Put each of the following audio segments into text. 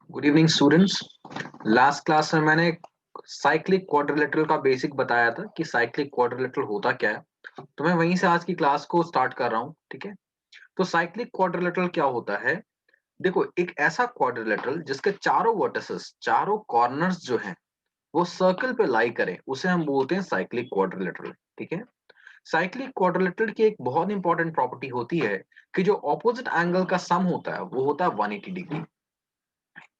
Good evening students. Last class में मैंने cyclic quadrilateral का बेसिक बताया था कि साइक्लिक क्वाड्रिलेटरल होता क्या है। तो मैं वहीं से आज की क्लास को स्टार्ट कर रहा हूँ। ठीक है, तो साइक्लिक क्वाड्रिलेटरल क्या होता है? देखो, एक ऐसा क्वाड्रिलेटरल जिसके चारों वर्टिसेस, चारों कॉर्नर्स जो हैं वो सर्कल पे लाई करें, उसे हम बोलते हैं साइक्लिक क्वाड्रिलेटरल। ठीक है, साइक्लिक क्वाड्रिलेटरल की एक बहुत इंपॉर्टेंट प्रॉपर्टी होती है कि जो ऑपोजिट एंगल का सम होता है वो होता है 180 degree.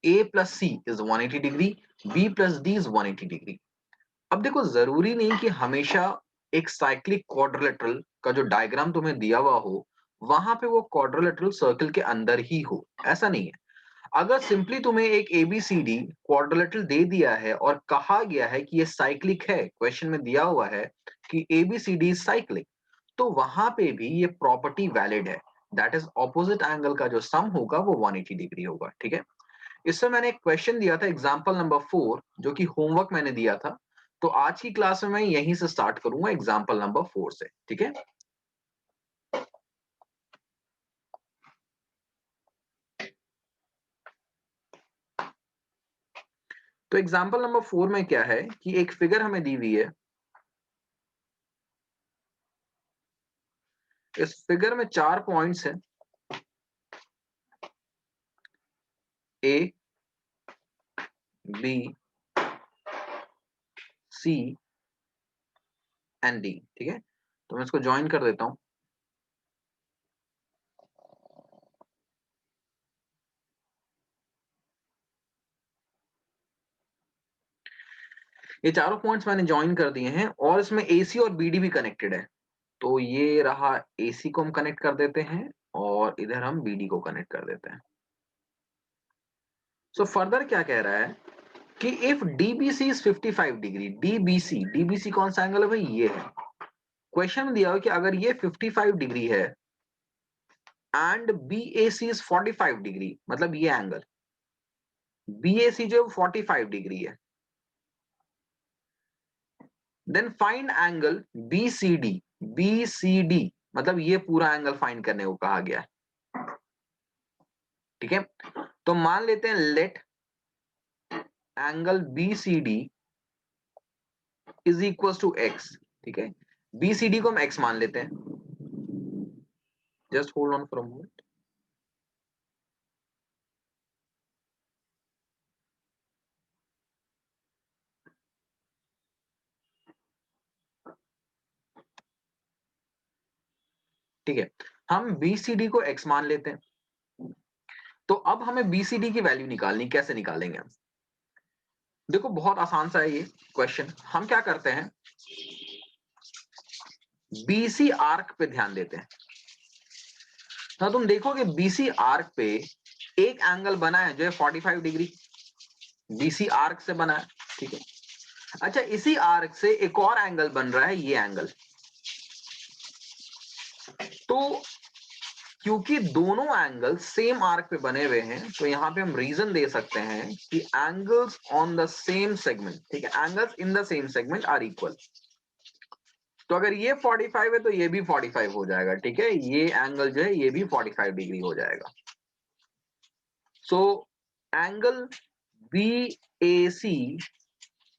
A plus C is 180 degree, B plus D is 180 degree. अब देखो, जरूरी नहीं कि हमेशा एक साइक्लिक क्वाड्रिलेटरल का जो डायग्राम तुम्हें दिया हुआ हो वहां पे वो क्वाड्रिलेटरल सर्कल के अंदर ही हो, ऐसा नहीं है। अगर सिंपली तुम्हें एक एबीसीडी क्वाड्रिलेटरल दे दिया है और कहा गया है कि ये साइक्लिक है, क्वेश्चन में दिया हुआ है कि एबीसीडी इज साइक्लिक, तो वहां पे भी ये प्रॉपर्टी वैलिड है। दैट इज ऑपोजिट एंगल का जो सम होगा वो 180 डिग्री होगा। ठीक है, इससे मैंने एक क्वेश्चन दिया था एग्जाम्पल नंबर 4, जो कि होमवर्क मैंने दिया था। तो आज की क्लास में मैं यहीं से स्टार्ट करूंगा एग्जाम्पल नंबर 4 से। ठीक है, तो एग्जाम्पल नंबर 4 में क्या है कि एक फिगर हमें दी हुई है। इस फिगर में 4 पॉइंट्स हैं, ए, बी, सी एंड डी। ठीक है, तो मैं इसको ज्वाइन कर देता हूं। ये चारों पॉइंट्स मैंने ज्वाइन कर दिए हैं और इसमें एसी और बीडी भी कनेक्टेड है। तो ये रहा, एसी को हम कनेक्ट कर देते हैं और इधर हम बीडी को कनेक्ट कर देते हैं। सो फर्दर क्या कह रहा है कि if DBC is 55 degree, DBC, DBC कौन सा एंगल है भाई? ये है। क्वेश्चन में दिया हो कि अगर ये 55 डिग्री है एंड बीएसी इज 45 डिग्री, मतलब ये एंगल बीएसी जो 45 डिग्री है, then find angle BCD. BCD मतलब ये पूरा एंगल फाइंड करने को कहा गया है। ठीक है, तो मान लेते हैं let angle BCD is equal to X. ठीक है, बीसीडी को हम एक्स मान लेते हैं। Just hold on for a moment. ठीक है, हम बीसीडी को एक्स मान लेते हैं। तो अब हमें बीसीडी की वैल्यू निकालनी, कैसे निकालेंगे हम? देखो, बहुत आसान सा है ये क्वेश्चन। हम क्या करते हैं, बीसी आर्क पे ध्यान देते हैं। तो तुम देखोगे बीसी आर्क पे एक एंगल बना है जो है 45 डिग्री, बीसी आर्क से बना है। ठीक है, अच्छा, इसी आर्क से एक और एंगल बन रहा है, ये एंगल। तो क्योंकि दोनों एंगल सेम आर्क पे बने हुए हैं, तो यहां पे हम रीजन दे सकते हैं कि angles on the same segment, ठीक है, angles in the same segment are equal. तो अगर ये 45 है तो ये भी 45 हो जाएगा। ठीक है, ये एंगल जो है ये भी 45 डिग्री हो जाएगा। So angle B A C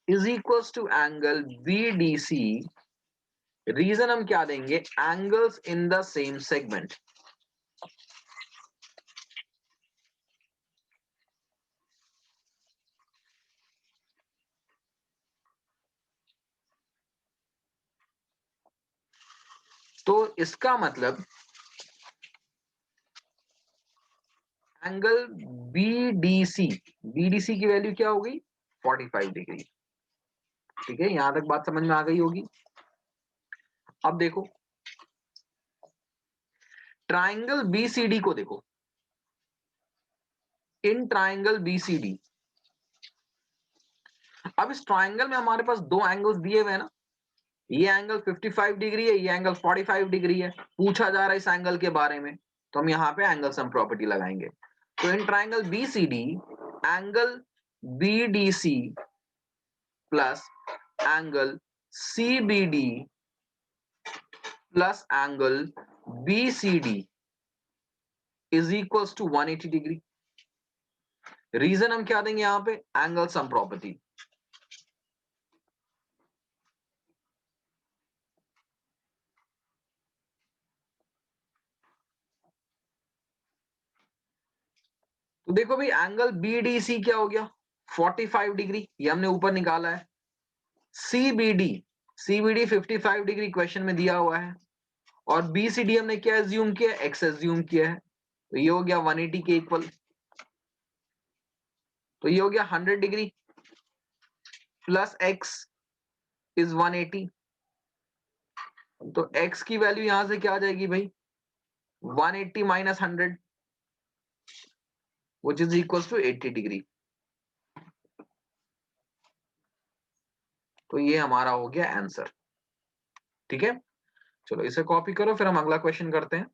is equal to angle B D C. Reason हम क्या देंगे? Angles in the same segment. तो इसका मतलब एंगल बीडीसी, बीडीसी की वैल्यू क्या होगी? 45 डिग्री। ठीक है, यहां तक बात समझ में आ गई होगी। अब देखो, ट्राइंगल बीसीडी को देखो। इन ट्राइंगल बीसीडी, अब इस ट्राइंगल में हमारे पास दो एंगल्स दिए हुए हैं ना। ये एंगल 55 डिग्री है, ये एंगल 45 डिग्री है। पूछा जा रहा है इस एंगल के बारे में, तो हम यहाँ पे एंगल सम प्रॉपर्टी लगाएंगे। तो in triangle BCD, angle BDC plus angle CBD plus angle BCD is equal to 180 degree. Reason हम क्या देंगे यहां पे, एंगल सम प्रॉपर्टी। तो देखो भाई एंगल बीडीसी क्या हो गया, 45 डिग्री, ये हमने ऊपर निकाला है। सीबीडी, सीबीडी 55 डिग्री क्वेश्चन में दिया हुआ है। और बीसीडी हमने क्या एज्यूम किया, एक्स एज्यूम किया है। तो ये हो गया 180 के इक्वल। तो ये हो गया 100 डिग्री प्लस एक्स इज 180। तो एक्स की वैल्यू यहां से क्या आ जाएगी भाई, 180 minus 100 which is equal to 80 degree. तो ये हमारा हो गया आंसर। ठीक है, चलो इसे कॉपी करो, फिर हम अगला क्वेश्चन करते हैं।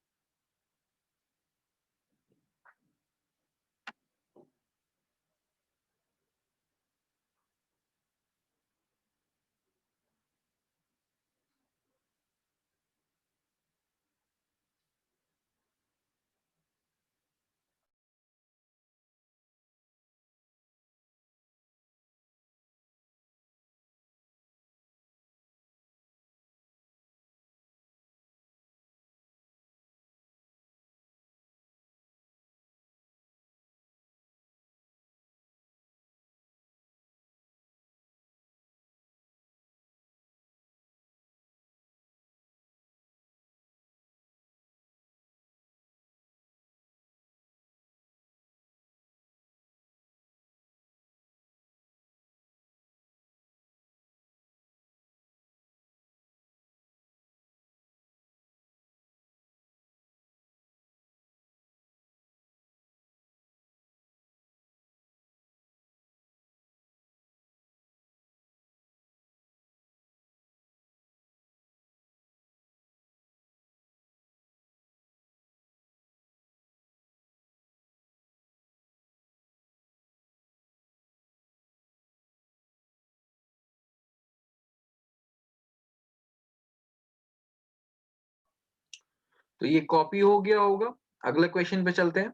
तो ये कॉपी हो गया होगा, अगले क्वेश्चन पे चलते हैं।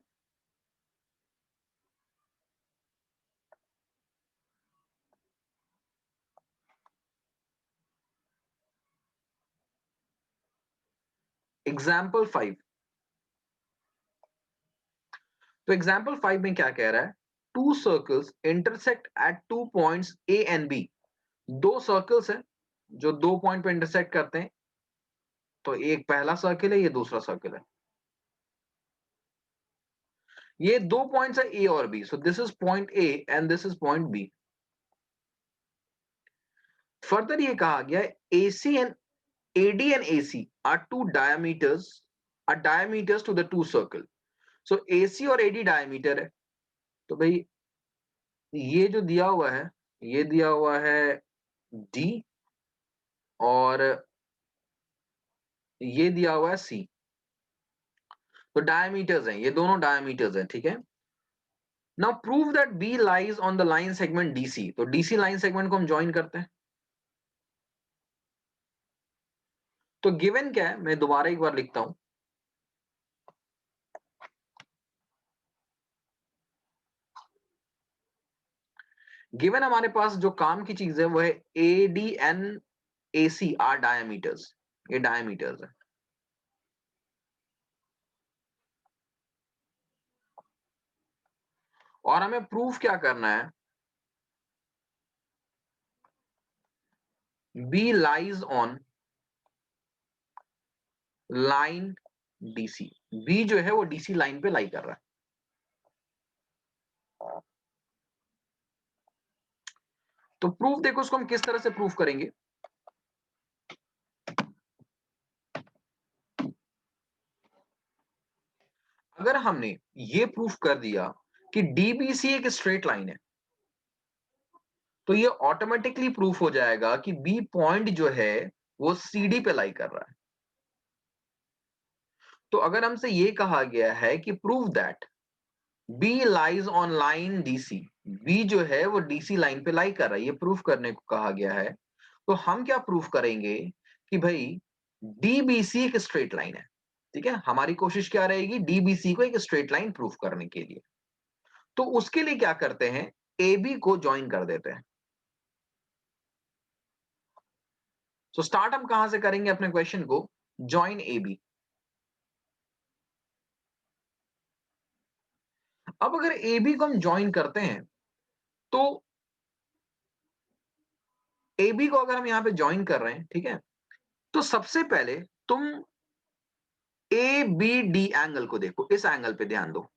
एग्जाम्पल 5। तो एग्जाम्पल 5 में क्या कह रहा है, two circles intersect at 2 points A and B. दो सर्कल्स हैं जो 2 पॉइंट पे इंटरसेक्ट करते हैं। तो एक पहला सर्कल है, ये दूसरा सर्कल है। ये 2 पॉइंट्स है ए और B, so this is point A and this is point B. Further ये कहा गया है AC and AD and AC are two diameters, are diameters to the two circle. So AC और AD diameter है। तो भाई ये जो दिया हुआ है, ये दिया हुआ है D और ये दिया हुआ है C। तो डायमीटर्स हैं, ये दोनों डायमीटर्स हैं, ठीक है। Now prove that B lies on the line segment DC। तो DC लाइन सेगमेंट को हम ज्वाइन करते हैं। तो गिवन क्या है, मैं दोबारा एक बार लिखता हूं। गिवन हमारे पास जो काम की चीज है वो है AD and AC are diameters, ये डायमीटर्स है। और हमें प्रूफ क्या करना है, B lies on line DC। B जो है वो DC लाइन पे लाई कर रहा है। तो प्रूफ देखो, उसको हम किस तरह से प्रूफ करेंगे। अगर हमने ये प्रूफ कर दिया कि DBC एक स्ट्रेट लाइन है, तो ये ऑटोमेटिकली प्रूफ हो जाएगा कि B पॉइंट जो है वो CD पे लाई कर रहा है। तो अगर हमसे ये कहा गया है कि prove that B lies on line DC, B जो है वो DC लाइन पे लाई कर रहा है, ये प्रूफ करने को कहा गया है। तो हम क्या प्रूफ करेंगे कि भाई DBC एक स्ट्रेट लाइन है। ठीक है, हमारी कोशिश क्या रहेगी, DBC को एक स्ट्रेट लाइन प्रूफ करने के लिए। तो उसके लिए क्या करते हैं, ए बी को ज्वाइन कर देते हैं। तो स्टार्ट हम कहां से करेंगे अपने क्वेश्चन को, ज्वाइन ए बी। अब अगर ए बी को हम ज्वाइन करते हैं तो ए बी को अगर हम यहां पे ज्वाइन कर रहे हैं, ठीक है, तो सबसे पहले तुम ए बी डी एंगल को देखो, इस एंगल पे ध्यान दो।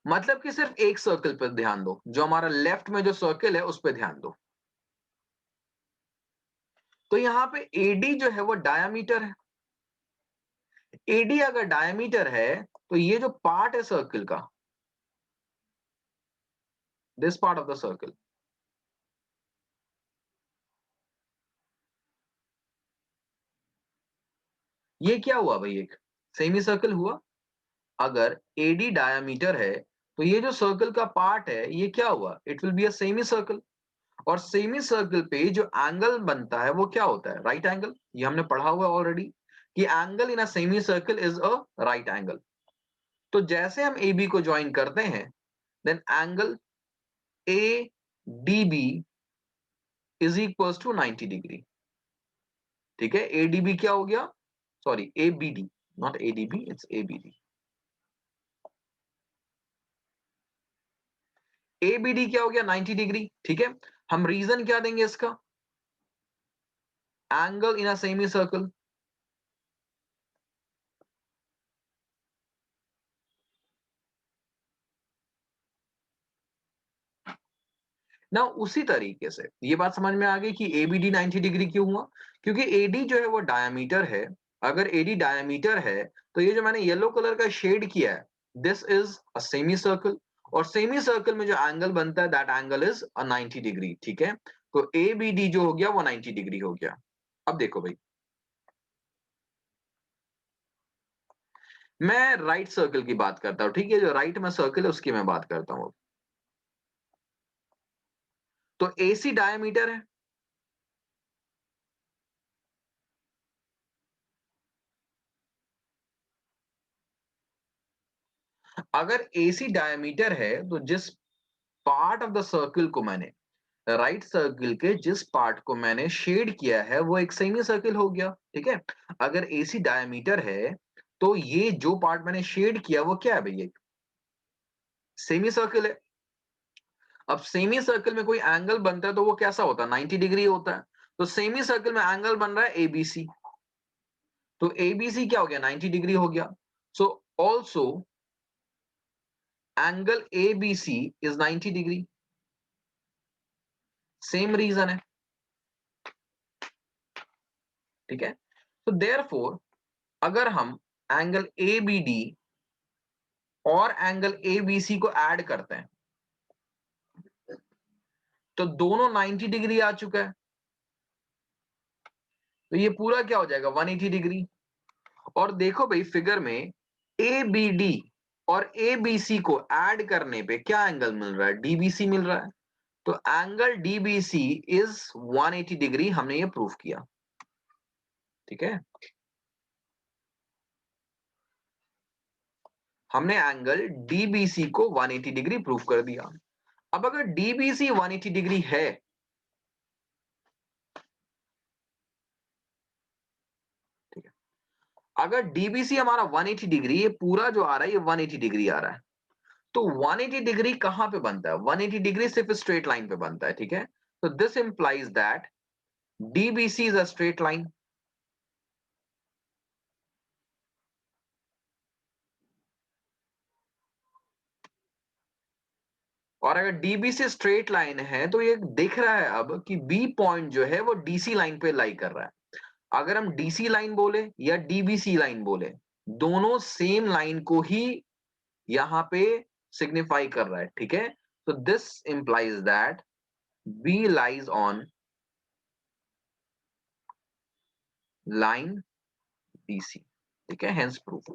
मतलब कि सिर्फ एक सर्कल पर ध्यान दो, जो हमारा लेफ्ट में जो सर्कल है उस पर ध्यान दो। तो यहां पे एडी जो है वो डायामीटर है। एडी अगर डायामीटर है तो ये जो पार्ट है सर्कल का, this part of the circle, ये क्या हुआ भाई, एक सेमी सर्कल हुआ। अगर एडी डायामीटर है तो ये जो सर्कल का पार्ट है ये क्या हुआ, it will be a semi circle. और सेमी सर्कल पे जो एंगल बनता है वो क्या होता है, राइट एंगल। ये हमने पढ़ा हुआ ऑलरेडी कि angle in a semicircle is a right angle. तो जैसे हम ए बी को ज्वाइन करते हैं, then angle A D B is equal to 90 degree. ठीक है, ए डी बी क्या हो गया, sorry A B D, not A D B, it's A B D. A B D क्या हो गया, 90 डिग्री। ठीक है, हम रीजन क्या देंगे इसका, angle in a semi circle. ना उसी तरीके से ये बात समझ में आ गई कि एबीडी 90 डिग्री क्यों हुआ, क्योंकि एडी जो है वो डायमीटर है। अगर एडी डायमीटर है तो ये जो मैंने येलो कलर का शेड किया है, this is a semi circle. और सेमी सर्कल में जो एंगल बनता है that angle is a 90 degree. ठीक है, तो एबीडी जो हो गया वो 90 डिग्री हो गया। अब देखो भाई, मैं राइट सर्कल की बात करता हूं, ठीक है, जो राइट में सर्कल है उसकी मैं बात करता हूं। तो एसी डायमीटर है। अगर एसी डायमीटर है तो जिस पार्ट ऑफ द सर्कल को मैंने, राइट सर्कल के जिस पार्ट को मैंने शेड किया है वो एक सेमी सर्कल हो गया। ठीक है, अगर एसी डायमीटर है तो ये जो पार्ट मैंने शेड किया वो क्या है भैया, सेमी सर्कल है। अब सेमी सर्कल में कोई एंगल बनता है तो वो कैसा होता है, 90 डिग्री होता है। तो सेमी सर्कल में एंगल बन रहा है एबीसी, तो एबीसी क्या हो गया, 90 डिग्री हो गया। So also angle ABC is 90 degree, same reason है। ठीक है, तो देयरफॉर अगर हम एंगल ए बी डी और एंगल ए बी सी को ऐड करते हैं तो दोनों 90 डिग्री आ चुका है। तो ये पूरा क्या हो जाएगा, 180 डिग्री। और देखो भाई फिगर में ए बी डी और ए बी सी को ऐड करने पे क्या एंगल मिल रहा है, डीबीसी मिल रहा है। तो एंगल डीबीसी इज 180 डिग्री, हमने ये प्रूफ किया। ठीक है, हमने एंगल डीबीसी को 180 डिग्री प्रूफ कर दिया। अब अगर डीबीसी 180 डिग्री है, ठीक है, अगर डीबीसी हमारा 180 डिग्री, ये पूरा जो आ रहा है ये 180 डिग्री आ रहा है, तो 180 डिग्री कहां पे बनता है, 180 डिग्री सिर्फ स्ट्रेट लाइन पे बनता है। ठीक है, तो this implies that DBC is a straight line. और अगर डीबीसी स्ट्रेट लाइन है तो ये दिख रहा है अब कि बी पॉइंट जो है वो डीसी लाइन पे लाई कर रहा है। अगर हम डीसी लाइन बोले या डीबीसी लाइन बोले, दोनों सेम लाइन को ही यहां पे सिग्निफाई कर रहा है। ठीक है, तो this implies that B lies on line DC. ठीक है, hence proof.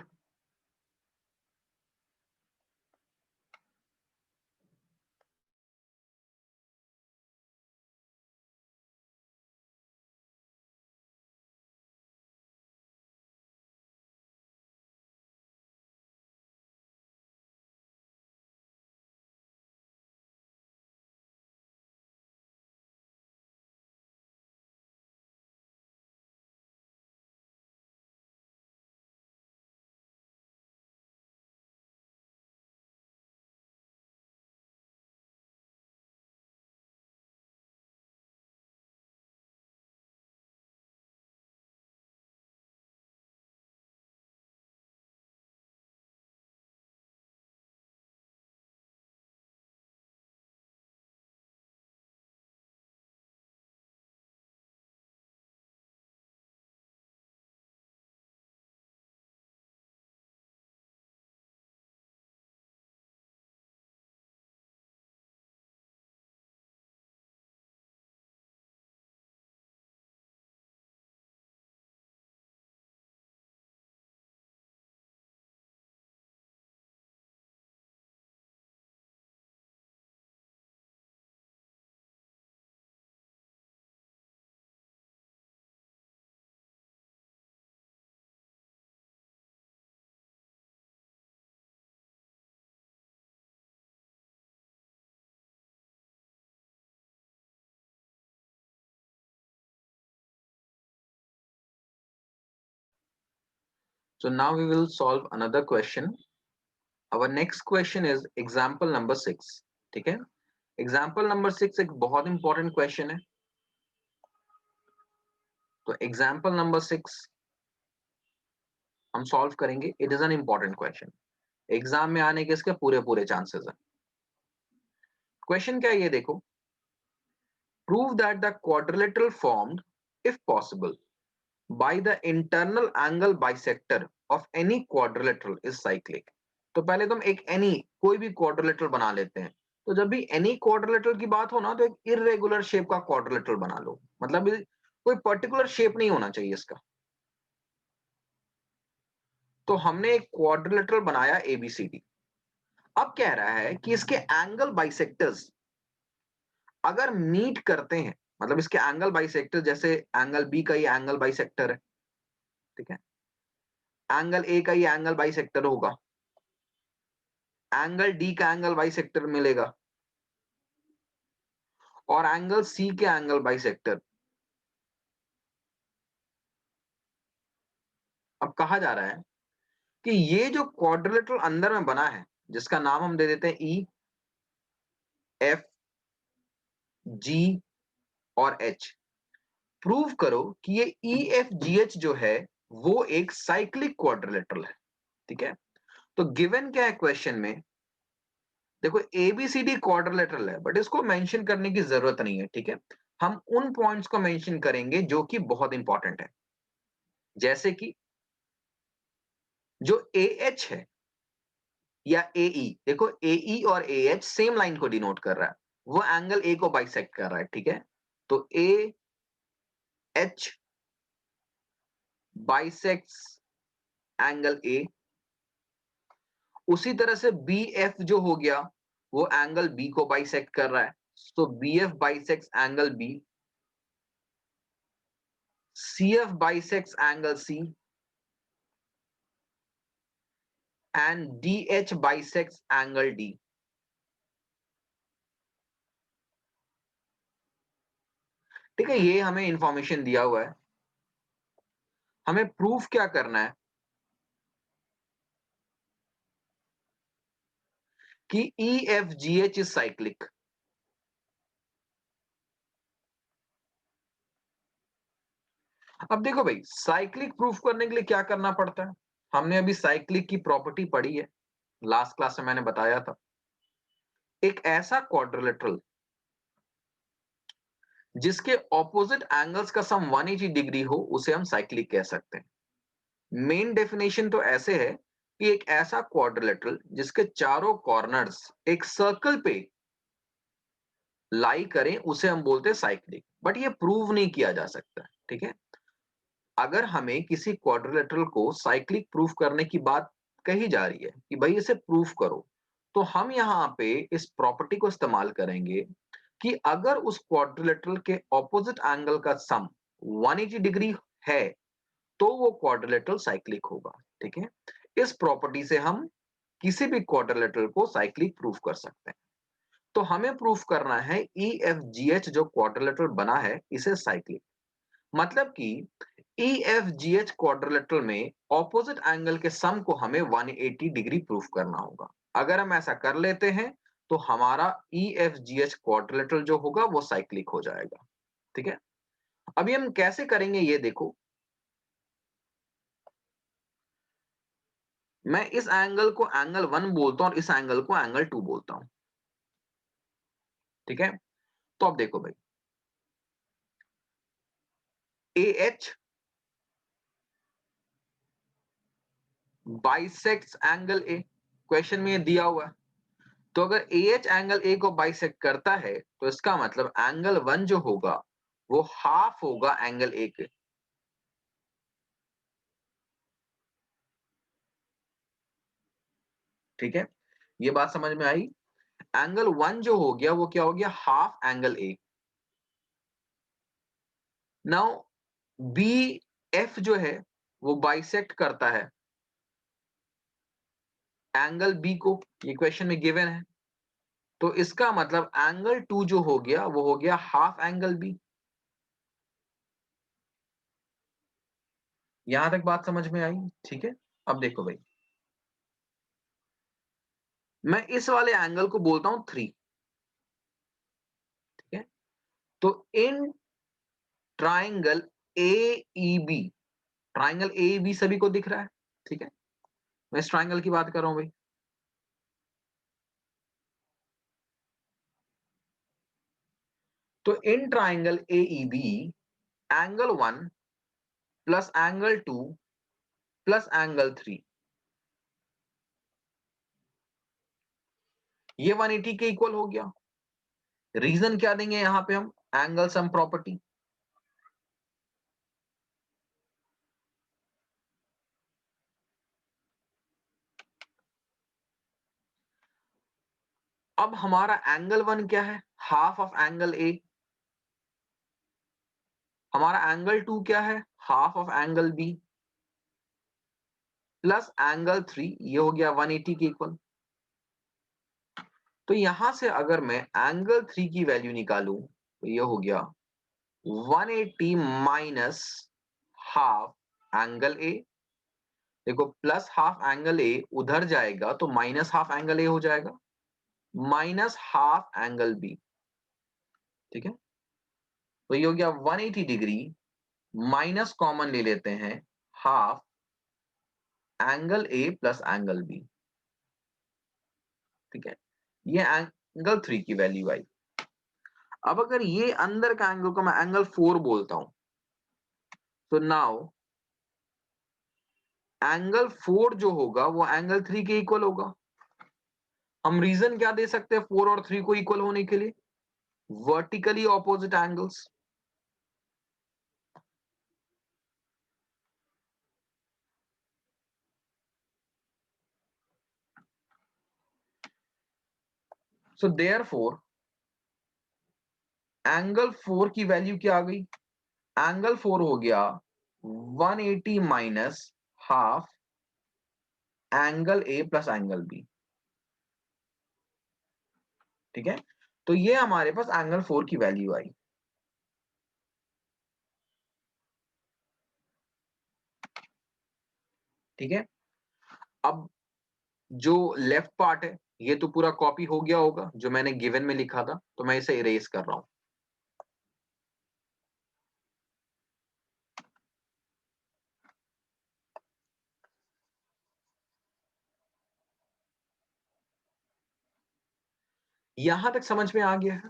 So now we will solve another question. Our next question is example number 6. ठीक है, एग्जाम्पल नंबर 6 एक बहुत इंपॉर्टेंट क्वेश्चन है. तो एग्जाम्पल नंबर 6 हम सॉल्व करेंगे. It is an important question. Exam में आने के इसके पूरे पूरे चांसेस हैं. क्वेश्चन क्या है ये देखो. Prove that the quadrilateral formed if possible by the internal angle bisector of any quadrilateral is cyclic. तो पहले तो हम एक एनी कोई भी क्वाड्रिलेटरल बना लेते हैं. तो जब भी एनी क्वाड्रिलेटरल की बात हो ना तो एक इरेगुलर शेप का क्वाड्रिलेटरल बना लो. मतलब कोई पर्टिकुलर शेप नहीं होना चाहिए इसका. तो हमने एक क्वाड्रिलेटरल बनाया एबीसीडी. अब कह रहा है कि इसके एंगल बाइसेक्टर्स अगर मीट करते हैं, मतलब इसके एंगल बाइसेक्टर जैसे एंगल बी का ये एंगल बाइसेक्टर है. ठीक है, एंगल ए का ये एंगल बाइसेक्टर होगा, एंगल डी का एंगल बाइसेक्टर मिलेगा और एंगल सी के एंगल बाइसेक्टर. अब कहा जा रहा है कि ये जो क्वाड्रिलेटरल अंदर में बना है जिसका नाम हम दे देते हैं ई एफ जी और एच. प्रूव करो कि ये ई एफ जी एच जो है वो एक साइक्लिक क्वाड्रिलेटरल है. ठीक है, तो गिवन क्या है क्वेश्चन में. देखो एबीसीडी क्वाड्रिलेटरल है बट इसको मेंशन करने की जरूरत नहीं है. ठीक है, हम उन पॉइंट्स को मेंशन करेंगे जो कि बहुत इंपॉर्टेंट है. जैसे कि जो ए एच है या एई, देखो एई और ए एच सेम लाइन को डिनोट कर रहा है. वो एंगल ए को बाइसेक्ट कर रहा है. ठीक है, तो A H bisects angle A. उसी तरह से बी एफ जो हो गया वो एंगल बी को बाइसेक्ट कर रहा है. तो B F bisects angle B, C F bisects angle C and D H bisects angle D. ठीक है, ये हमें इंफॉर्मेशन दिया हुआ है. हमें प्रूफ क्या करना है कि E F G H is cyclic. अब देखो भाई, साइक्लिक प्रूफ करने के लिए क्या करना पड़ता है. हमने अभी साइक्लिक की प्रॉपर्टी पढ़ी है, लास्ट क्लास में मैंने बताया था. एक ऐसा क्वाड्रिलेटरल जिसके ऑपोजिट एंगल्स का सम 180 डिग्री हो उसे हम साइक्लिक कह सकते हैं. मेन डेफिनेशन तो ऐसे है कि एक ऐसा क्वाड्रिलेटरल जिसके चारों कॉर्नर्स एक सर्कल पे लाई करें उसे हम बोलते हैं साइक्लिक. बट ये प्रूव नहीं किया जा सकता. ठीक है, अगर हमें किसी क्वाड्रिलेटरल को साइक्लिक प्रूफ करने की बात कही जा रही है कि भाई इसे प्रूफ करो, तो हम यहाँ पे इस प्रॉपर्टी को इस्तेमाल करेंगे कि अगर उस क्वाड्रिलेटरल के ऑपोजिट एंगल का सम 180 डिग्री है तो वो क्वाड्रिलेटरल साइक्लिक होगा. ठीक है, इस प्रॉपर्टी से हम किसी भी क्वाड्रिलेटरल को साइक्लिक प्रूफ कर सकते हैं. तो हमें प्रूफ करना है ई एफ जी एच जो क्वाड्रिलेटरल बना है इसे साइक्लिक. मतलब कि E F G H quadrilateral में ऑपोजिट एंगल के सम को हमें 180 डिग्री प्रूफ करना होगा. अगर हम ऐसा कर लेते हैं तो हमारा E F G H quadrilateral जो होगा वो साइक्लिक हो जाएगा. ठीक है, अभी हम कैसे करेंगे ये देखो. मैं इस एंगल को एंगल 1 बोलता हूं और इस एंगल को एंगल 2 बोलता हूं. ठीक है, तो अब देखो भाई, A H bisects angle A. Question में ये दिया हुआ है. तो अगर ए एच एंगल ए को बाइसेक्ट करता है तो इसका मतलब एंगल 1 जो होगा वो हाफ होगा एंगल ए के. ठीक है, ये बात समझ में आई. एंगल 1 जो हो गया वो क्या हो गया, half angle A. Now B F जो है वो बाइसेक्ट करता है एंगल बी को. ये क्वेश्चन में गिवन है. तो इसका मतलब एंगल 2 जो हो गया वो हो गया हाफ एंगल बी. यहां तक बात समझ में आई. ठीक है, अब देखो भाई, मैं इस वाले एंगल को बोलता हूं 3, ठीक है। तो in triangle A E B, triangle A B सभी को दिख रहा है, ठीक है। मैं इस ट्राइंगल की बात कर रहा हूं भाई। तो in triangle A E B, angle 1 plus angle 2 plus angle 3, ये 180 के इक्वल हो गया। रीजन क्या देंगे यहां पे हम? Angle sum property. अब हमारा एंगल 1 क्या है? Half of angle A. हमारा एंगल 2 क्या है? Half of angle B plus angle 3, ये हो गया 180 के इक्वल। तो यहां से अगर मैं एंगल 3 की वैल्यू निकालूं तो ये हो गया 180 माइनस हाफ एंगल ए। देखो प्लस हाफ एंगल ए उधर जाएगा तो माइनस हाफ एंगल ए हो जाएगा, माइनस हाफ एंगल बी, ठीक है। तो ये हो गया 180 डिग्री, माइनस कॉमन ले लेते हैं, half angle A plus angle B, ठीक है। ये एंगल 3 की वैल्यू आई। अब अगर ये अंदर का एंगल को मैं एंगल 4 बोलता हूं, तो नाउ एंगल 4 जो होगा वो एंगल 3 के इक्वल होगा। हम रीजन क्या दे सकते हैं 4 और 3 को इक्वल होने के लिए? Vertically opposite angles. So therefore angle 4 की वैल्यू क्या आ गई? एंगल 4 हो गया 180 minus half angle A plus angle B, ठीक है। तो ये हमारे पास एंगल 4 की वैल्यू आई। ठीक है। अब जो लेफ्ट पार्ट है ये तो पूरा कॉपी हो गया होगा जो मैंने गिवन में लिखा था, तो मैं इसे इरेज कर रहा हूं। यहां तक समझ में आ गया है?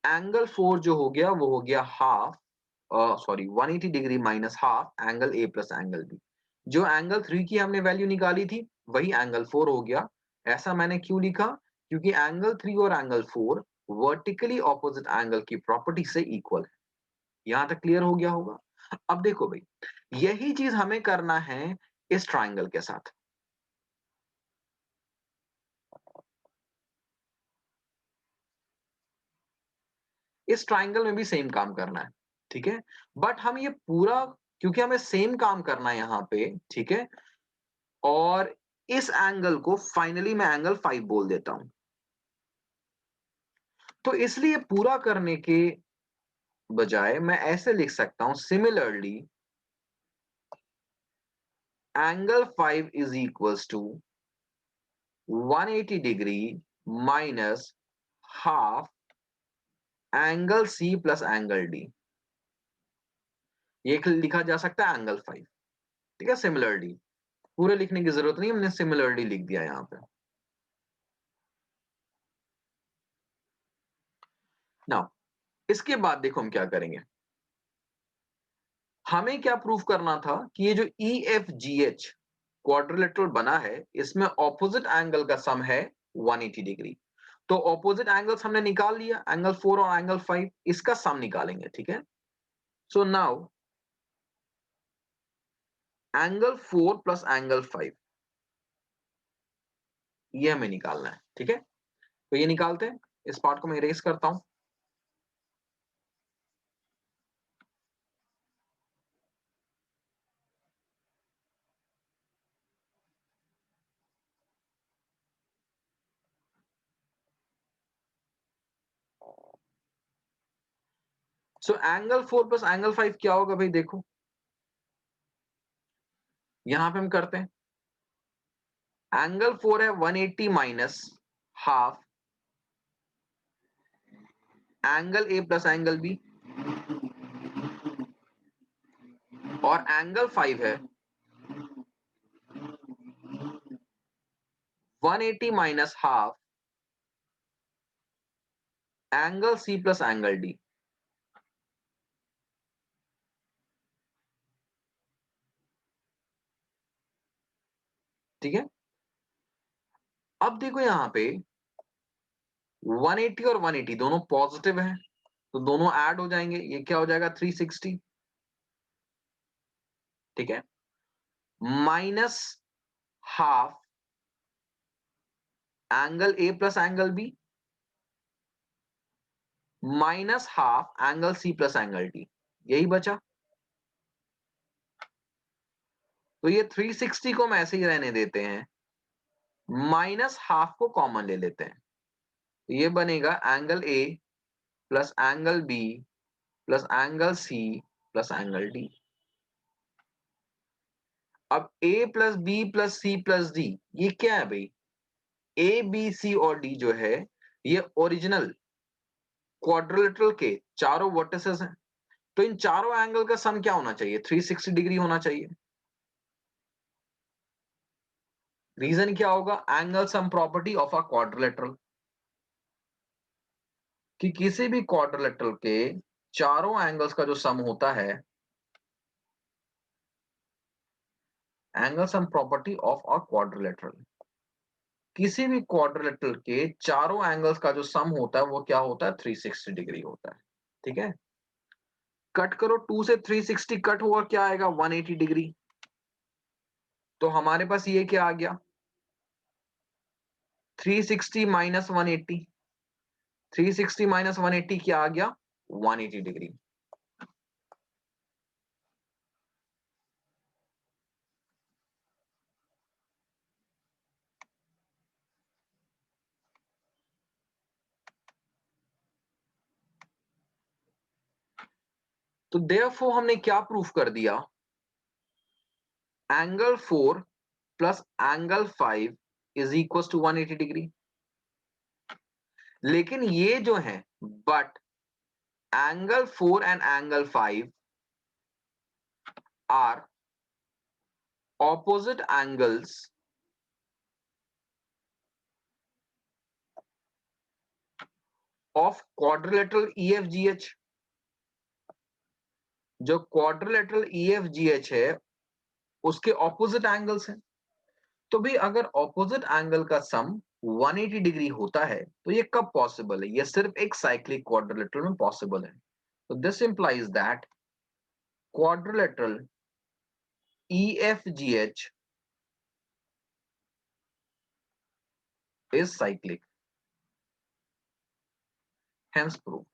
एंगल 4 जो हो गया वो हो गया half, sorry 180 degree minus half angle A plus angle B. जो एंगल 3 की हमने वैल्यू निकाली थी वही एंगल 4 हो गया। ऐसा मैंने क्यों लिखा? क्योंकि एंगल 3 और एंगल 4 वर्टिकली ऑपोजिट एंगल की प्रॉपर्टी से इक्वल है। यहां तक क्लियर हो गया होगा? अब देखो भाई, यही चीज हमें करना है इस ट्राइंगल के साथ। इस ट्राइंगल में भी सेम काम करना है, ठीक है। बट हम ये पूरा, क्योंकि हमें सेम काम करना है यहां पे, ठीक है। और इस एंगल को फाइनली मैं एंगल 5 बोल देता हूं। तो इसलिए पूरा करने के बजाय मैं ऐसे लिख सकता हूं, similarly angle 5 is equals to 180 degree minus half angle C plus angle D. ये लिखा जा सकता है एंगल 5, ठीक है। सिमिलरली पूरे लिखने की जरूरत नहीं, हमने सिमिलरली लिख दिया यहां पे। नाउ इसके बाद देखो हम क्या करेंगे। हमें क्या प्रूफ करना था कि ये जो E F G H quadrilateral बना है इसमें ऑपोजिट एंगल का सम है 180 डिग्री। तो ऑपोजिट एंगल्स हमने निकाल लिया, एंगल 4 और एंगल 5, इसका सम निकालेंगे, ठीक है। सो नाउ एंगल 4 प्लस एंगल 5 ये हमें निकालना है, ठीक है। तो ये निकालते हैं, इस पार्ट को मैं इरेज करता हूं। सो एंगल 4 प्लस एंगल 5 क्या होगा भाई? देखो यहां पे हम करते हैं, एंगल 4 है 180 minus half angle A plus angle B, और एंगल 5 है 180 minus half angle C plus angle D. ठीक है, अब देखो यहां पे 180 और 180 दोनों पॉजिटिव हैं, तो दोनों ऐड हो जाएंगे, ये क्या हो जाएगा 360। ठीक है, minus half angle A plus angle B minus half angle C plus angle D, यही बचा। तो ये 360 को हम ऐसे ही रहने देते हैं, माइनस हाफ को कॉमन ले लेते हैं, तो ये बनेगा angle A plus angle B plus angle C plus angle D. अब A plus B plus C plus D ये क्या है भाई, ए बी सी और डी जो है ये ओरिजिनल क्वाड्रिलेटरल के चारों वर्टिसेस हैं, तो इन चारों एंगल का सम क्या होना चाहिए, 360 डिग्री होना चाहिए। रीजन क्या होगा, angle sum property of a quadrilateral, कि किसी भी क्वाड्रिलेटरल के चारों एंगल्स का जो सम होता है, angle sum property of a quadrilateral, किसी भी क्वाड्रिलेटरल के चारों एंगल्स का जो सम होता है वो क्या होता है, 360 डिग्री होता है। ठीक है, कट करो, 2 से 360 कट हुआ, क्या आएगा 180 डिग्री। तो हमारे पास ये क्या आ गया, 360 माइनस 180, 360 माइनस 180 क्या आ गया 180 डिग्री। तो देयरफॉर हमने क्या प्रूफ कर दिया, एंगल 4 प्लस angle 5 is equal to 180 degree. लेकिन ये जो है, but angle 4 and angle 5 are opposite angles of quadrilateral EFGH। जो क्वाड्रिलेटरल EFGH है उसके ऑपोजिट एंगल्स हैं, तो भी अगर ऑपोजिट एंगल का सम 180 डिग्री होता है तो ये कब पॉसिबल है, ये सिर्फ एक साइक्लिक क्वाड्रिलेटरल में पॉसिबल है। तो this implies that quadrilateral EFGH is cyclic, hence proved।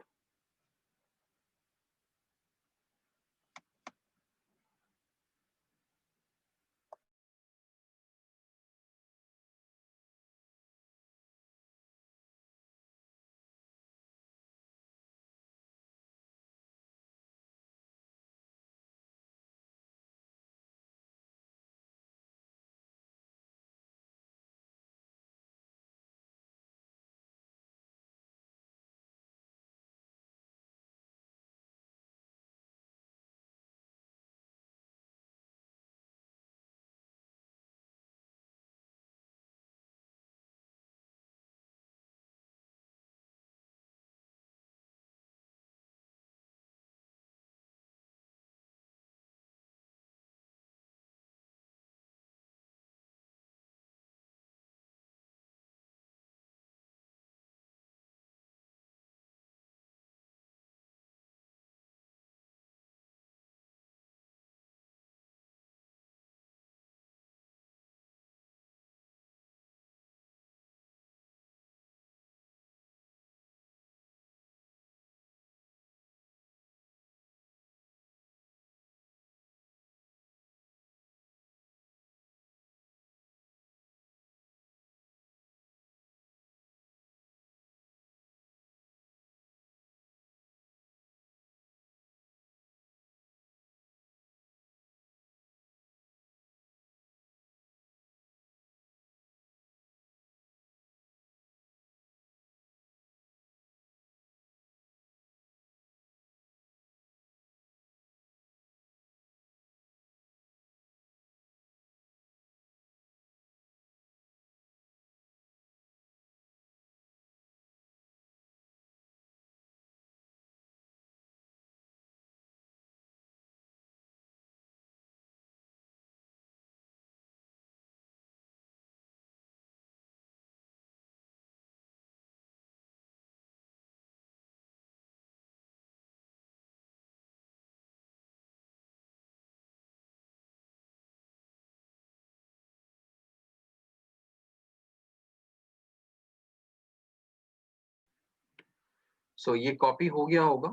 सो ये कॉपी हो गया होगा।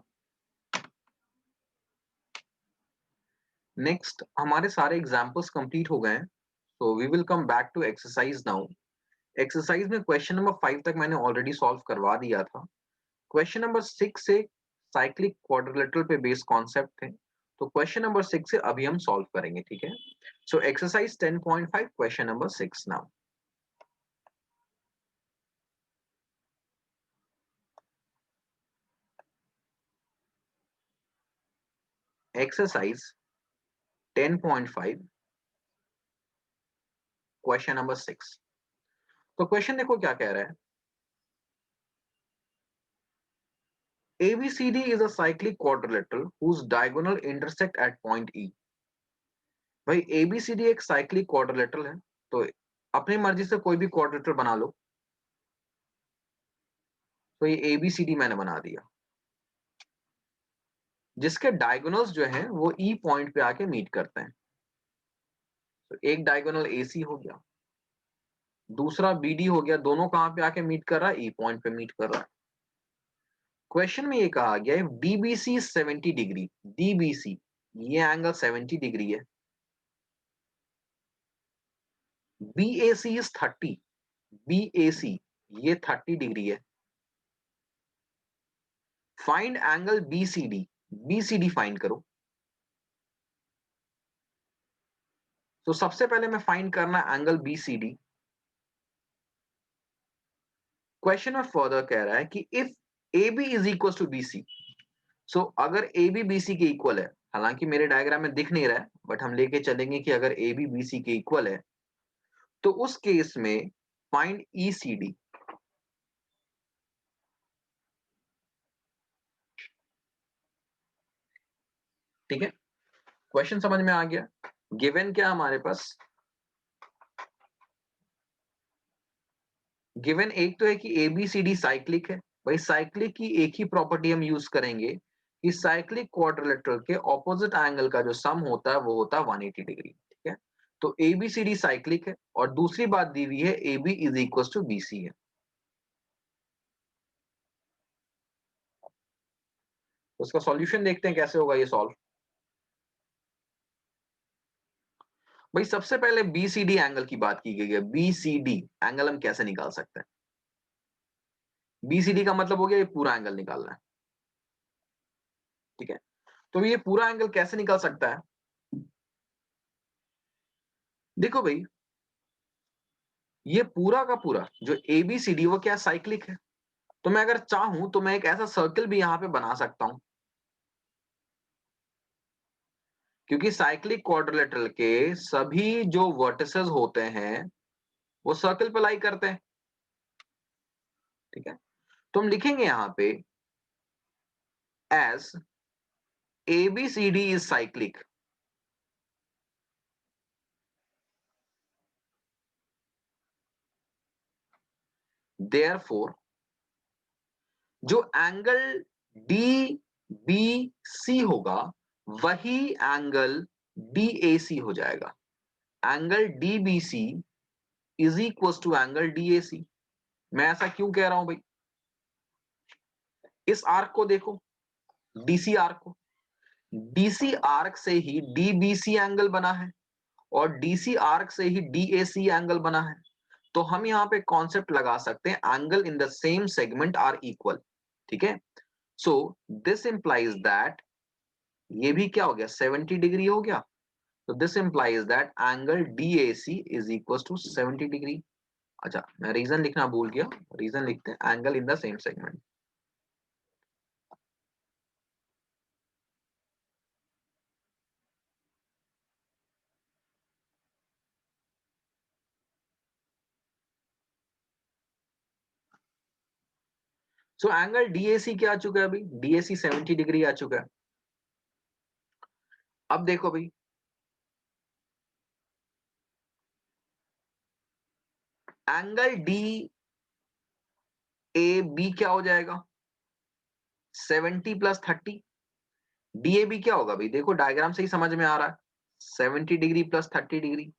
नेक्स्ट हमारे सारे एग्जाम्पल्स कंप्लीट हो गए हैं, so we will come back to exercise now. Exercise में क्वेश्चन नंबर 5 तक मैंने ऑलरेडी सॉल्व करवा दिया था। क्वेश्चन नंबर 6 से साइक्लिक क्वाड्रिलेटरल पे बेस्ड कॉन्सेप्ट थे, तो क्वेश्चन नंबर 6 से अभी हम सॉल्व करेंगे, ठीक है। So exercise 10.5 question number 6 now. Exercise 10.5 question number 6। तो क्वेश्चन देखो क्या कह रहा है। ABCD is a cyclic quadrilateral whose diagonal intersect at point E। भाई ABCD एक साइक्लिक क्वाड्रिलेटरल है, तो अपनी मर्जी से कोई भी क्वाड्रिलेटरल बना लो। तो ये ABCD मैंने बना दिया, जिसके डायगोनल्स जो है वो E पॉइंट पे आके मीट करते हैं। तो एक डायगोनल AC हो गया, दूसरा BD हो गया, दोनों कहां पे आके मीट कर रहा है? E पॉइंट पे मीट कर रहा है। क्वेश्चन में ये कहा गया है DBC 70 डिग्री, DBC ये एंगल 70 डिग्री है, BAC इज 30, BAC ये 30 डिग्री है। Find angle BCD, BCD find करो। तो सबसे पहले मैं फाइंड करना एंगल BCD। क्वेश्चन में फर्दर कह रहा है कि if AB is equal to BC, so अगर AB BC के इक्वल है, हालांकि मेरे डायग्राम में दिख नहीं रहा है, बट हम लेके चलेंगे कि अगर AB BC के इक्वल है, तो उस केस में फाइंड ECD। ठीक है, क्वेश्चन समझ में आ गया। गिवन क्या हमारे पास, गिवन एक तो है कि ABCD साइक्लिक है। भाई साइक्लिक की एक ही प्रॉपर्टी हम यूज करेंगे कि साइक्लिक क्वाड्रिलेटरल के ऑपोजिट एंगल का जो सम होता है वो होता है 180 डिग्री। ठीक है, तो ABCD साइक्लिक है, और दूसरी बात दी हुई है AB is equal to BC है। तो उसका सॉल्यूशन देखते हैं कैसे होगा ये सॉल्व। भाई सबसे पहले BCD एंगल की बात की गई है। BCD एंगल हम कैसे निकाल सकते हैं? BCD का मतलब हो गया ये पूरा एंगल निकालना है। ठीक है, तो ये पूरा एंगल कैसे निकल सकता है? देखो भाई, ये पूरा का पूरा जो ABCD वो क्या साइक्लिक है, तो मैं अगर चाहूं तो मैं एक ऐसा सर्कल भी यहां पे बना सकता हूं, क्योंकि साइक्लिक क्वाड्रिलेटरल के सभी जो वर्टिसेस होते हैं वो सर्कल पे लाई करते हैं। ठीक है, तो हम लिखेंगे यहां पे as ABCD is cyclic, therefore जो एंगल DBC होगा वही एंगल DAC हो जाएगा। Angle DBC is equal to angle DAC। मैं ऐसा क्यों कह रहा हूं भाई? इस आर्क को देखो, DC आर्क को, DC आर्क से ही DBC एंगल बना है, और DC आर्क से ही DAC एंगल बना है। तो हम यहां पे कॉन्सेप्ट लगा सकते हैं angle in the same segment are equal. ठीक है, सो दिस इंप्लाइज दैट ये भी क्या हो गया, 70 डिग्री हो गया। तो this implies that angle DAC is equal to 70 degree. अच्छा, मैं रीजन लिखना भूल गया, रीजन लिखते हैं angle in the same segment. So angle DAC क्या आ चुका है अभी? DAC 70 डिग्री आ चुका है। अब देखो भाई, एंगल DAB क्या हो जाएगा? 70 प्लस 30। DAB क्या होगा भाई? देखो डायग्राम से ही समझ में आ रहा है, 70 डिग्री प्लस 30 डिग्री।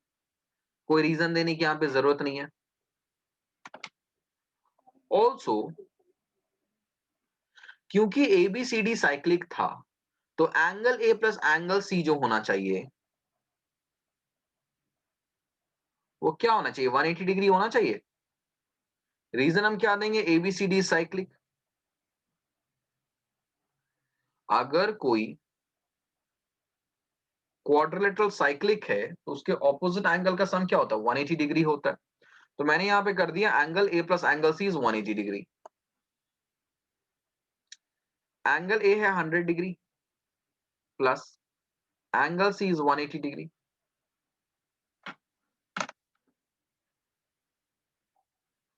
कोई रीजन देने की यहाँ पे जरूरत नहीं है। ऑल्सो क्योंकि ABCD साइक्लिक था, तो angle A plus angle C जो होना चाहिए वो क्या होना चाहिए, 180 डिग्री होना चाहिए। रीजन हम क्या देंगे, ABCD साइक्लिक। अगर कोई क्वाड्रिलेटरल साइक्लिक है तो उसके ऑपोजिट एंगल का सम क्या होता है, 180 डिग्री होता है। तो मैंने यहां पे कर दिया angle A plus angle C is 180 degree. Angle A है 100 degree plus angle C is 180 degree.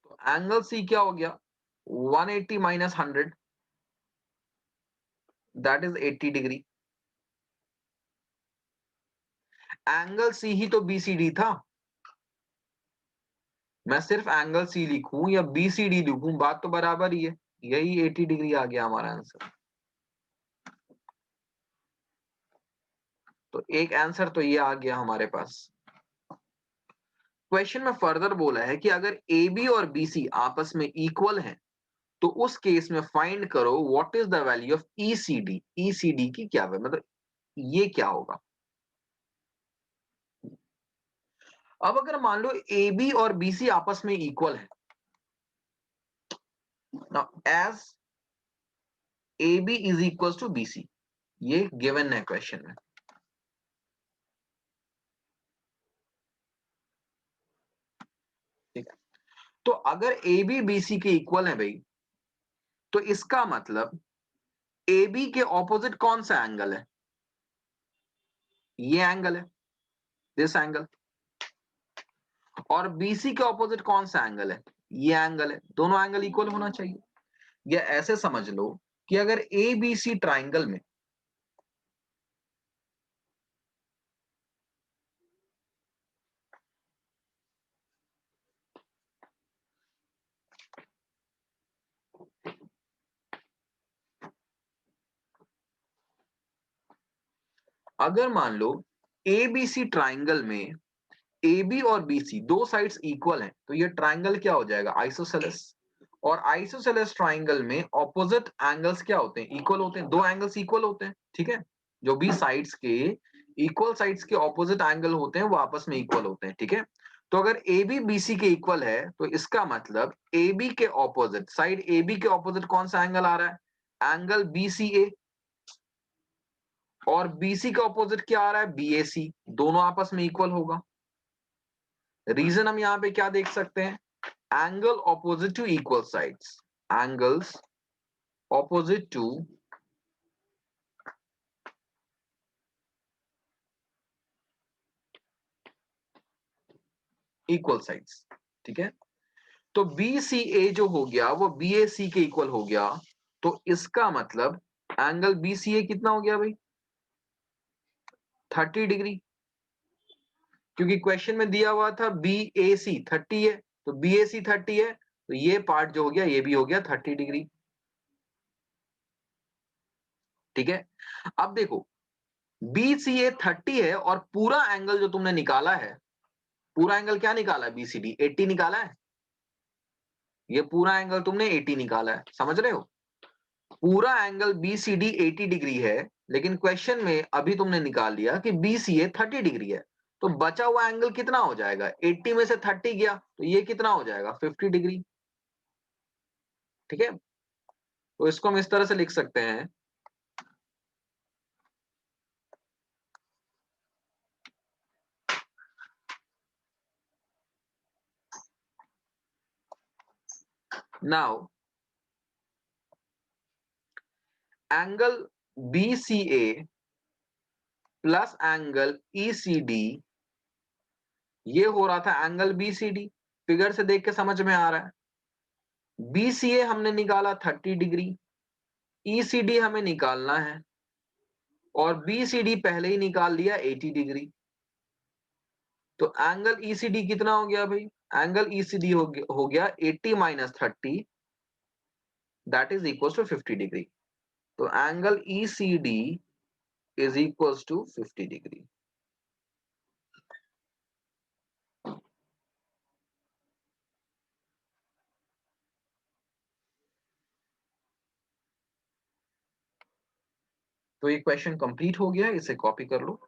तो एंगल C क्या हो गया, 180 minus 100 that is 80 degree. Angle C ही तो BCD था, मैं सिर्फ एंगल C लिखूं या BCD लिखूं बात तो बराबर ही है, यही 80 डिग्री आ गया हमारा आंसर। तो एक आंसर तो ये आ गया हमारे पास। क्वेश्चन में फर्दर बोला है कि अगर AB और BC आपस में इक्वल हैं तो उस केस में फाइंड करो what is the value of ECD। ECD की क्या है, मतलब ये क्या होगा। अब अगर मान लो AB और BC आपस में इक्वल है, now as AB is equal to BC, ये गिवन है क्वेश्चन में। ठीक है, तो अगर AB BC के इक्वल है भाई, तो इसका मतलब AB के ऑपोजिट कौन सा एंगल है, ये एंगल है, दिस एंगल। और BC के ऑपोजिट कौन सा एंगल है, ये एंगल है। दोनों एंगल इक्वल होना चाहिए। या ऐसे समझ लो कि अगर ABC ट्राइंगल में अगर मान लो ABC ट्राइंगल में AB और BC दो साइड्स इक्वल हैं, तो ये ट्राइंगल क्या हो जाएगा, आइसोसेलेस। और आइसोसेलेस ट्राइंगल में ऑपोजिट एंगल्स क्या होते हैं, इक्वल होते हैं, दो एंगल्स इक्वल होते हैं। ठीक है, जो भी साइड्स के इक्वल साइड्स के ऑपोजिट एंगल होते हैं वो आपस में इक्वल होते हैं। ठीक है, तो अगर AB BC के इक्वल है तो इसका मतलब AB के ऑपोजिट साइड, AB के ऑपोजिट कौन सा एंगल आ रहा है, एंगल BCA। और BC के ऑपोजिट क्या आ रहा है, BAC। दोनों आपस में इक्वल होगा। रीजन हम यहां पे क्या देख सकते हैं, angle opposite to equal sides, angles opposite to equal sides. ठीक है, तो BCA जो हो गया वो BAC के इक्वल हो गया। तो इसका मतलब एंगल BCA कितना हो गया भाई, 30 डिग्री। क्योंकि क्वेश्चन में दिया हुआ था BAC 30 है, तो BAC 30 है, तो ये पार्ट जो हो गया ये भी हो गया 30 डिग्री। ठीक है, अब देखो BCA 30 है और पूरा एंगल जो तुमने निकाला है, पूरा एंगल क्या निकाला है, BCD 80 निकाला है। ये पूरा एंगल तुमने 80 निकाला है, समझ रहे हो। पूरा एंगल BCD 80 डिग्री है, लेकिन क्वेश्चन में अभी तुमने निकाल लिया कि BCA 30 डिग्री है। तो बचा हुआ एंगल कितना हो जाएगा, 80 में से 30 गया तो ये कितना हो जाएगा, 50 डिग्री। ठीक है, तो इसको हम इस तरह से लिख सकते हैं, now angle BCA plus angle ECD, ये हो रहा था एंगल BCD। फिगर से देख के समझ में आ रहा है, BCA हमने निकाला 30 डिग्री, ECD हमें निकालना है, और BCD पहले ही निकाल लिया 80 डिग्री। तो एंगल ECD कितना हो गया भाई, एंगल ECD हो गया 80 minus 30 that is equal to 50 degree. तो angle ECD is equal to 50 degree. तो ये क्वेश्चन कंप्लीट हो गया, इसे कॉपी कर लो।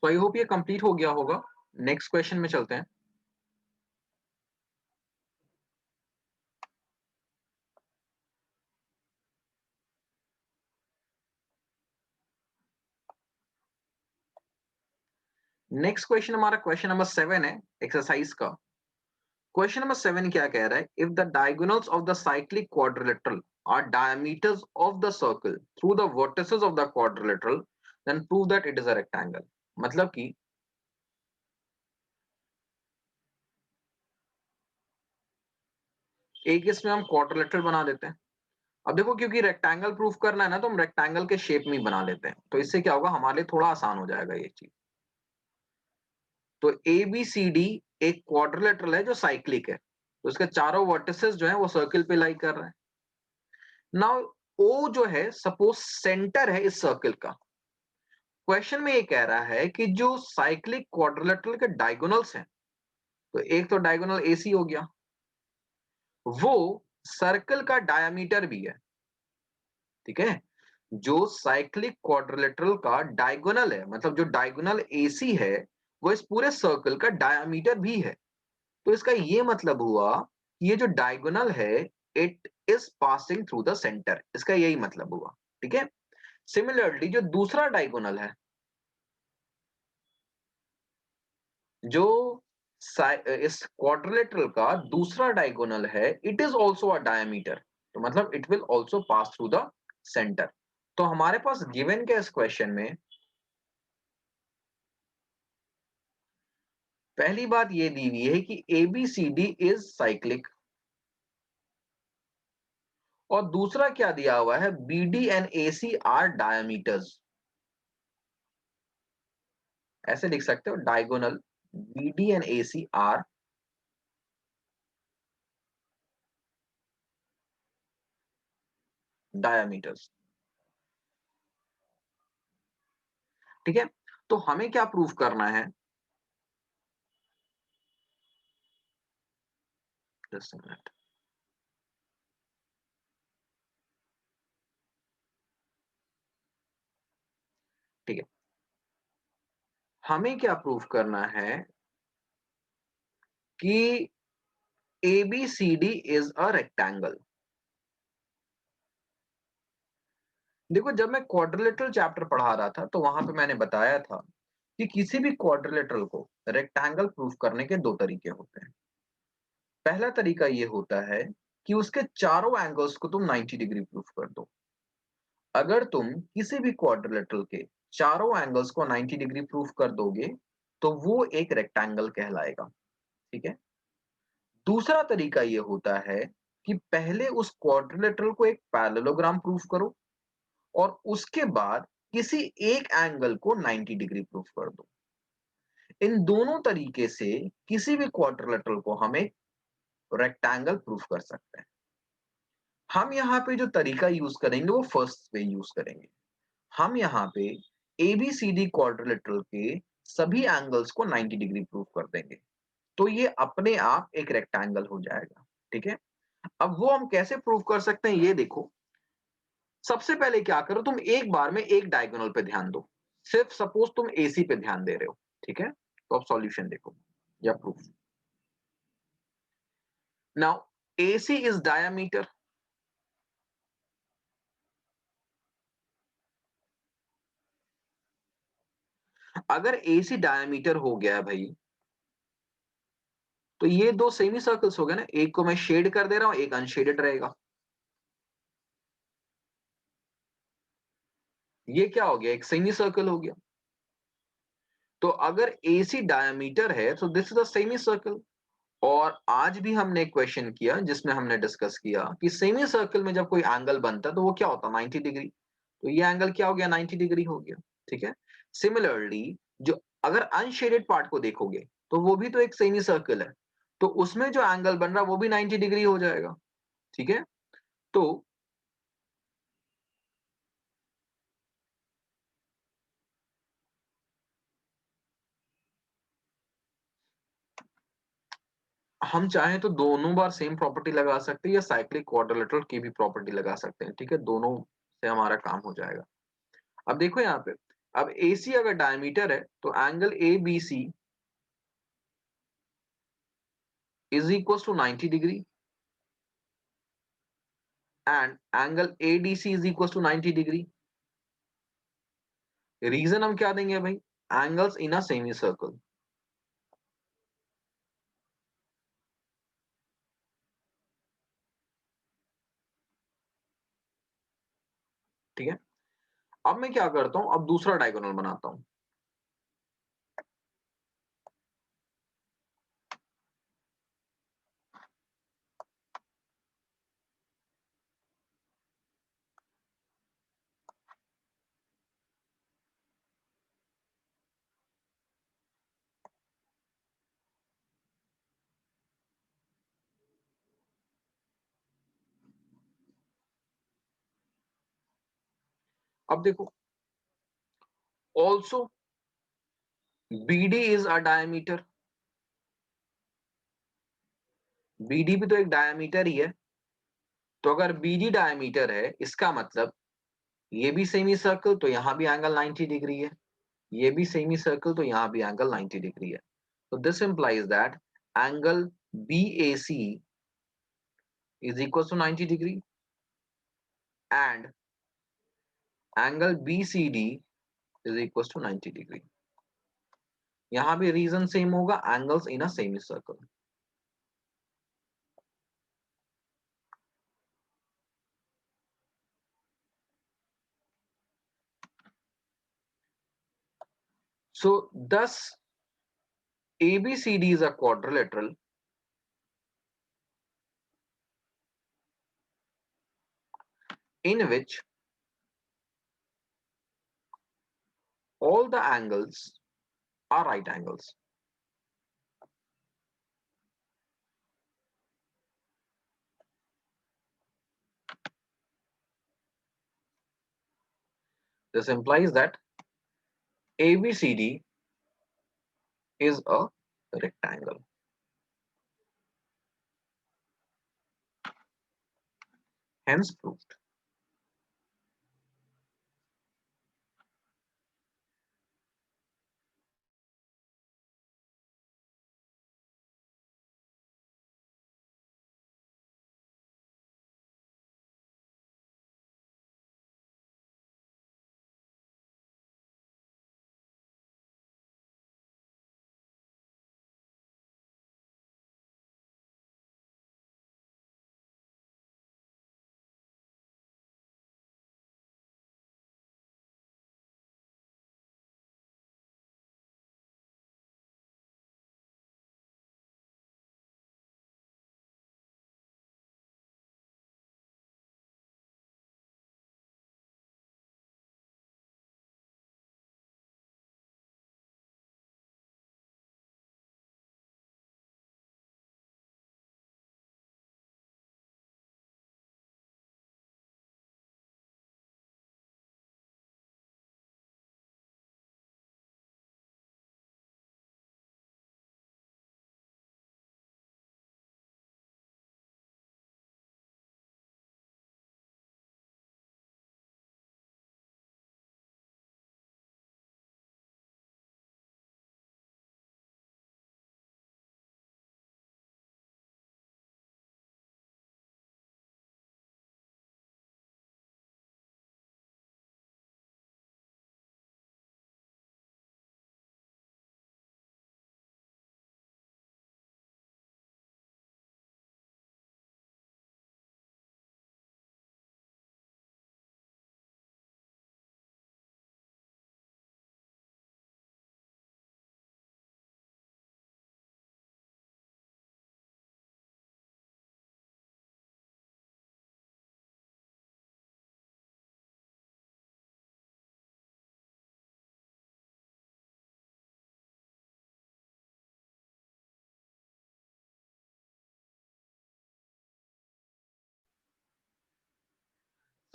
तो आई होप ये कंप्लीट हो गया होगा। नेक्स्ट क्वेश्चन में चलते हैं। नेक्स्ट क्वेश्चन हमारा क्वेश्चन नंबर 7 है एक्सरसाइज का। क्वेश्चन नंबर 7 क्या कह रहा है, if the diagonals of the cyclic quadrilateral are diameters of the circle through the vertices of the quadrilateral then prove that it is a rectangle. मतलब कि एक इसमें हम क्वाड्रिलेटरल बना देते हैं। अब देखो क्योंकि रेक्टेंगल प्रूफ करना है ना, तो हम रेक्टेंगल के शेप में ही बना लेते हैं, तो इससे क्या होगा, हमारे लिए थोड़ा आसान हो जाएगा ये चीज। तो ए बी सी डी एक क्वाड्रिलेटरल है जो साइक्लिक है, तो इसके चारों वर्टिसेस जो है वो सर्किल पे लाई कर रहे हैं। नाउ ओ जो है सपोज सेंटर है इस सर्किल का। क्वेश्चन में ये कह रहा है कि जो साइक्लिक क्वाड्रिलेटरल के डायगोनल्स हैं, तो एक तो डायगोनल एसी हो गया, वो सर्कल का डायमीटर भी है। ठीक है, जो साइक्लिक क्वाड्रिलेटरल का डायगोनल है, मतलब जो डायगोनल एसी है, वो इस पूरे सर्कल का डायमीटर भी है। तो इसका ये मतलब हुआ कि ये जो डायगोनल है it is passing through the centre, इसका यही मतलब हुआ। ठीक है, सिमिलरली जो दूसरा डायगोनल है, जो इस क्वाड्रिलेटरल का दूसरा डायगोनल है, it is also a diameter, तो मतलब it will also pass through the centre. तो हमारे पास गिवन के इस क्वेश्चन में पहली बात ये दी हुई है कि एबीसीडी इज साइक्लिक, और दूसरा क्या दिया हुआ है, BD and AC are diameters. ऐसे लिख सकते हो, diagonal BD and AC are diameters. ठीक है, तो हमें क्या प्रूफ करना है, जस्ट अ मिनट। ठीक है, हमें क्या प्रूफ करना है कि एबीसीडी इज अ रेक्टेंगल। देखो जब मैं क्वाड्रिलेटरल चैप्टर पढ़ा रहा था तो वहां पे मैंने बताया था कि किसी भी क्वाड्रिलेटरल को रेक्टेंगल प्रूफ करने के दो तरीके होते हैं। पहला तरीका ये होता है कि उसके चारों एंगल्स को तुम 90 डिग्री प्रूफ कर दो। अगर तुम किसी भी क्वाड्रिलेटरल के चारों एंगल्स को 90 डिग्री प्रूफ कर दोगे तो वो एक रेक्टेंगल कहलाएगा। ठीक है, दूसरा तरीका ये होता है कि पहले उस क्वाड्रिलेटरल को एक पैरेललोग्राम प्रूफ करो और उसके बाद किसी एक एंगल को 90 डिग्री प्रूफ कर दो। इन दोनों तरीके से किसी भी क्वाड्रिलेटरल को हम एक रेक्टेंगल प्रूफ कर सकते हैं। हम यहाँ पे जो तरीका यूज करेंगे वो फर्स्ट वे यूज करेंगे। हम यहाँ पे एबीसीडी क्वाड्रिलेटरल के सभी एंगल्स को 90 डिग्री प्रूफ कर देंगे, तो ये अपने आप एक रेक्टेंगल हो जाएगा। ठीक है, अब वो हम कैसे प्रूव कर सकते हैं ये देखो। सबसे पहले क्या करो, तुम एक बार में एक डायगोनल पे ध्यान दो। सिर्फ सपोज तुम एसी पे ध्यान दे रहे हो, ठीक है, तो अब सॉल्यूशन देखो या proof. Now AC is diameter, अगर एसी डायमीटर हो गया भाई, तो ये दो सेमी सर्कल्स हो गए ना, एक को मैं शेड कर दे रहा हूं, एक अनशेडेड रहेगा। ये क्या हो गया, एक सेमी सर्कल हो गया। तो अगर एसी डायमीटर है तो this is a semi circle. और आज भी हमने एक क्वेश्चन किया जिसमें हमने डिस्कस किया कि सेमी सर्कल में जब कोई एंगल बनता है तो वो क्या होता है, 90 डिग्री। तो ये एंगल क्या हो गया, 90 डिग्री हो गया। ठीक है, सिमिलरली जो अगर अनशेडेड पार्ट को देखोगे तो वो भी तो एक सेमी सर्कल है, तो उसमें जो एंगल बन रहा है वो भी 90 डिग्री हो जाएगा। ठीक है, तो हम चाहें तो दोनों बार सेम प्रॉपर्टी लगा सकते हैं या साइक्लिक क्वाड्रिलेटरल की भी प्रॉपर्टी लगा सकते हैं। ठीक है, दोनों से हमारा काम हो जाएगा। अब देखो यहाँ पे, अब AC अगर डायमीटर है तो angle ABC is equal to 90 degree and angle ADC is equal to 90 degree. Reason हम क्या देंगे भाई, angles in a semicircle. ठीक है, अब मैं क्या करता हूं, अब दूसरा डायगोनल बनाता हूं। अब देखो, also BD is a diameter, BD भी तो एक डायमीटर ही है। तो अगर BD डायमीटर है इसका मतलब ये भी सेमी सर्कल, तो यहां भी एंगल 90 डिग्री है। ये भी सेमी सर्कल, तो यहां भी एंगल 90 डिग्री है। तो this implies that angle BAC is equals to 90 degree and angle BCD is equals to 90 degree. यहां भी रीजन सेम होगा, angles in a semi circle. So thus ABCD is a quadrilateral in which all the angles are right angles. This implies that ABCD is a rectangle. Hence proved.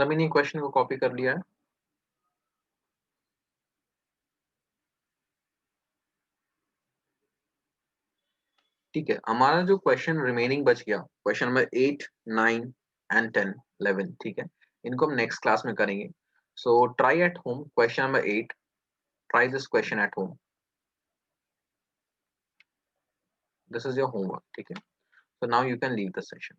सभी ने question को copy कर लिया है? ठीक है, हमारा जो क्वेश्चन रिमेनिंग बच गया, क्वेश्चन नंबर 8, 9 एंड 10, 11, ठीक है, इनको हम नेक्स्ट क्लास में करेंगे। So try at home question number 8, try this question at home, this is your homework, ठीक है, so now you can leave the session.